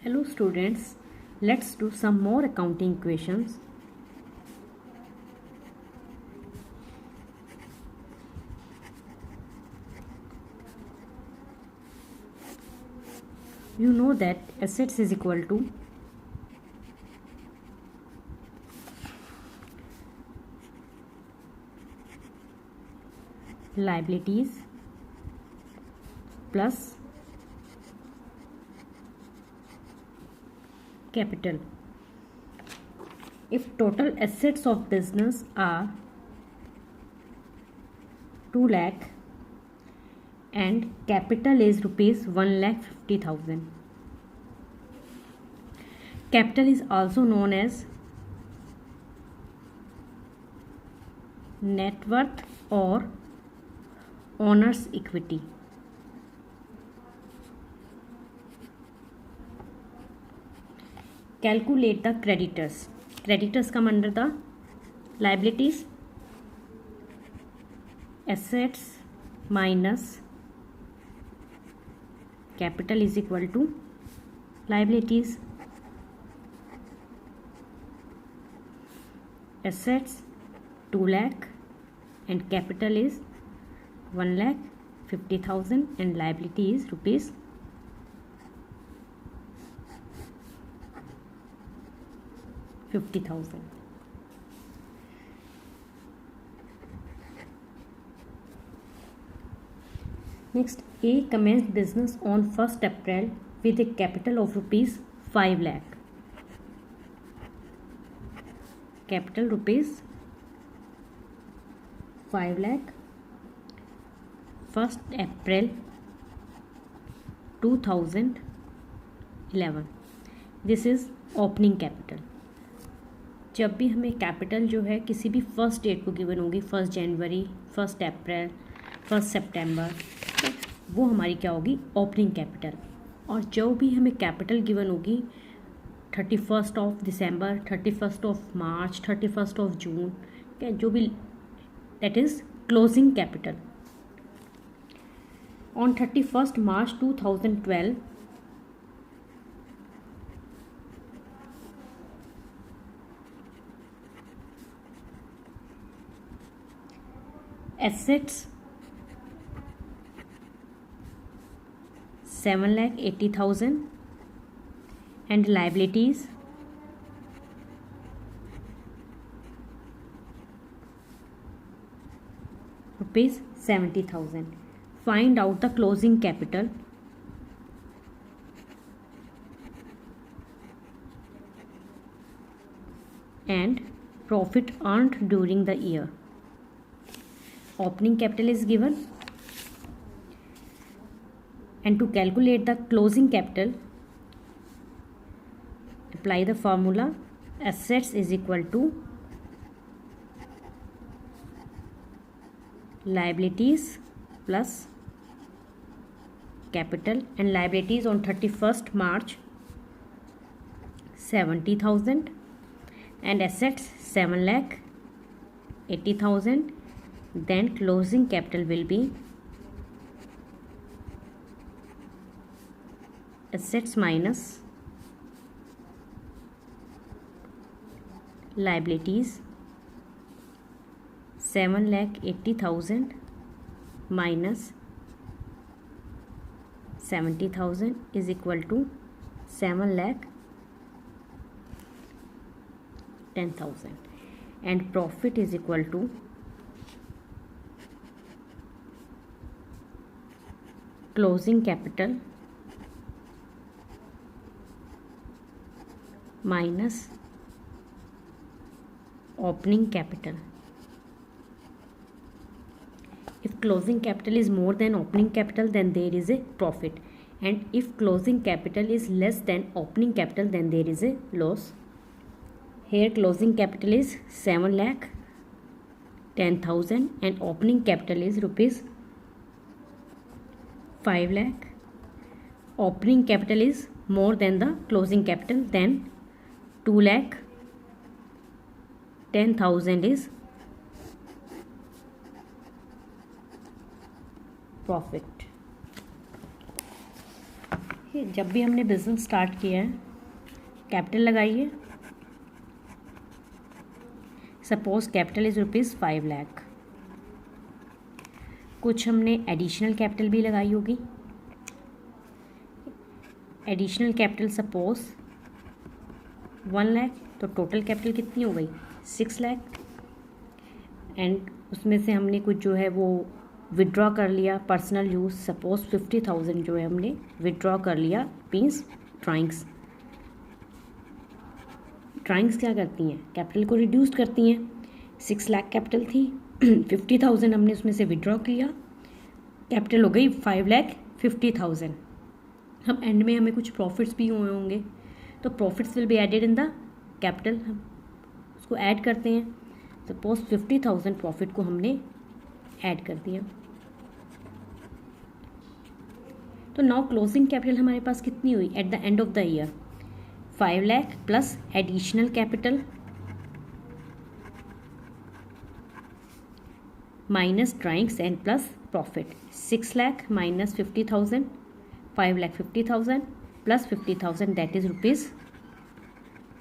Hello students, let's do some more accounting equations. You know that assets is equal to liabilities plus capital. If total assets of business are 2 lakh and capital is rupees 1,50,000. Capital is also known as net worth or owner's equity. Calculate the creditors. Creditors come under the liabilities. Assets minus capital is equal to liabilities. Assets 2 lakh and capital is 1,50,000 and liability is rupees 50,000. Next, A commenced business on 1st April with a capital of rupees 5 lakh. Capital rupees 5 lakh. 1st April 2011. This is opening capital. जब भी हमें capital जो है किसी भी first date को given होगी, 1 जनवरी, 1 अप्रैल, 1 सितंबर, वो हमारी क्या होगी? Opening capital. और जो भी हमें कैपिटल गिवन होगी 31 of December, 31 of March, 31 of June, क्या जो भी, that is closing capital. On 31 March 2012 assets 7,80,000 and liabilities rupees 70,000. Find out the closing capital and profit earned during the year. Opening capital is given, and to calculate the closing capital, apply the formula assets is equal to liabilities plus capital, and liabilities on 31st March 70,000 and assets 7,80,000. Then closing capital will be assets minus liabilities 7,80,000 minus 70,000 is equal to 7,10,000, and profit is equal to closing capital minus opening capital. If closing capital is more than opening capital, then there is a profit, and if closing capital is less than opening capital, then there is a loss. Here closing capital is 7,10,000 and opening capital is rupees 5 lakh. Opening capital is more than the closing capital, then 2,10,000 is profit. ठीक है, जब भी हमने business start किया है capital लगाइए। Suppose capital is ₹5 lakh. कुछ हमने एडिशनल कैपिटल भी लगाई होगी। एडिशनल कैपिटल सपोज 1 लाख, तो टोटल कैपिटल कितनी हो गई 6 लाख। एंड उसमें से हमने कुछ जो है वो विड्रॉ कर लिया पर्सनल यूज़, सपोज 50,000 जो है हमने विड्रॉ कर लिया मीन्स ड्राइंग्स। ड्राइंग्स क्या करती हैं, कैपिटल को रिड्यूस करती हैं। 6 लाख कैपिटल थी 50,000 हमने उसमें से विड्रॉ किया, कैपिटल हो गई 5,50,000। हम एंड में हमें कुछ प्रॉफिट्स भी हुए होंगे, तो profits will be added in the capital, हम उसको ऐड करते हैं। सपोज 50,000 प्रॉफिट को हमने ऐड कर दिया। तो नाउ क्लोजिंग कैपिटल हमारे पास कितनी हुई at the end of the year 5 lakh plus additional capital minus drawings and plus profit 6 lakh minus 50,000 5,50,000 plus 50,000 that is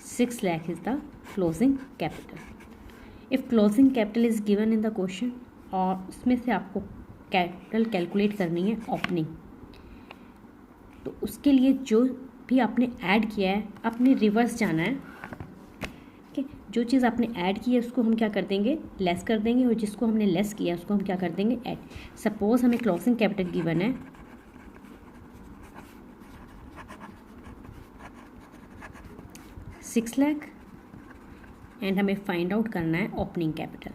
₹6 lakh is the closing capital. If closing capital is given in the question और उसमें से आपको capital calculate करनी है opening, तो उसके लिए जो भी आपने ऐड किया है आपने रिवर्स जाना है। ठीक, जो चीज़ आपने ऐड की है उसको हम क्या कर देंगे लेस कर देंगे, और जिसको हमने लेस किया उसको हम क्या कर देंगे ऐड। सपोज हमें क्लोजिंग कैपिटल गिवन है ₹6 लाख एंड हमें फाइंड आउट करना है ओपनिंग कैपिटल।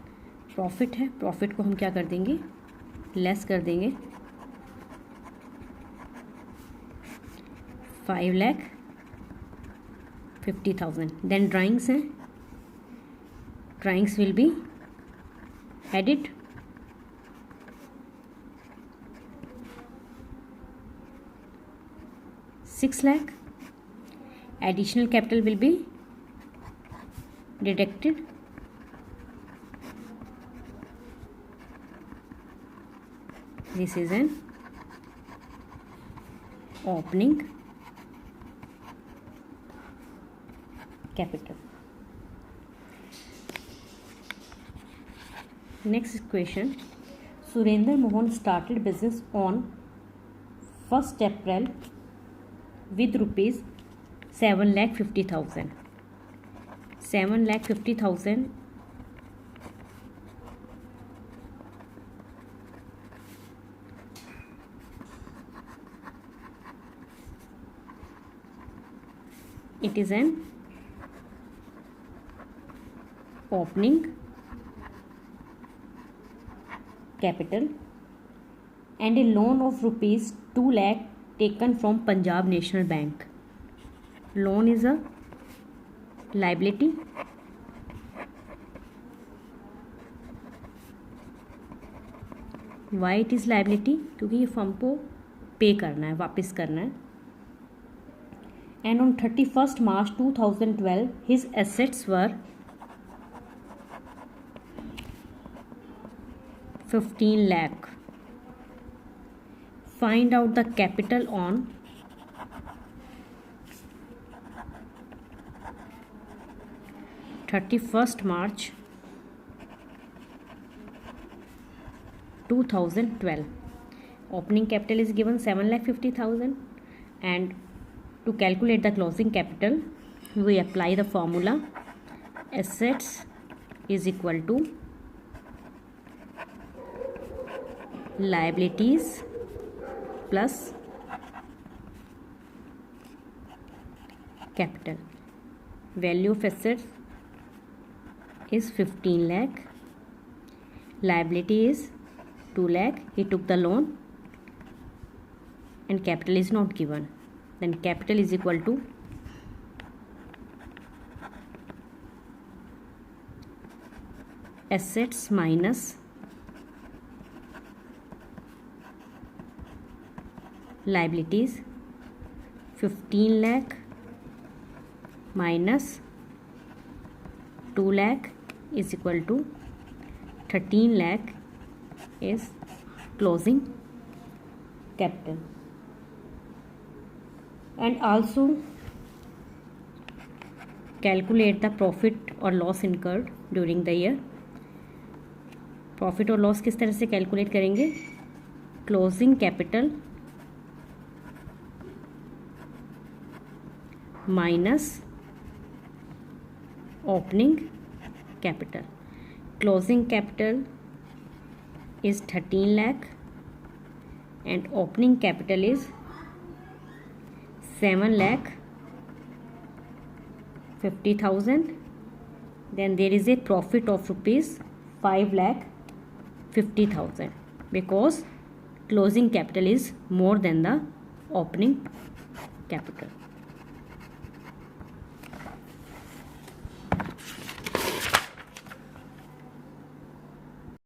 प्रॉफिट है, प्रॉफिट को हम क्या कर देंगे लेस कर देंगे 5,50,000। देन ड्राइंग्स हैं, drawings will be added ₹6 lakh, additional capital will be deducted this is an opening capital. Next question, Surendra Mohan started business on 1st April with ₹7,50,000. 7,50,000 it is an opening capital and a loan of ₹2 lakh taken from Punjab National Bank. Loan is a liability why it is liability, क्योंकि ये firm को पे करना है, वापस करना है। and on 31st March 2012 his assets were 15 lakh. Find out the capital on 31st March 2012. Opening capital is given 7,50,000 and to calculate the closing capital we apply the formula assets is equal to liabilities plus capital. Value of assets is 15 lakh, liability is 2 lakh, he took the loan and capital is not given, then capital is equal to assets minus liabilities 15 lakh minus 2 lakh is equal to 13 lakh is closing capital. and also calculate the profit or loss incurred during the year. Profit और loss किस तरह से calculate करेंगे? Closing capital minus opening capital. Closing capital is 13 lakh and opening capital is 7,50,000. Then there is a profit of rupees 5,50,000 because closing capital is more than the opening capital.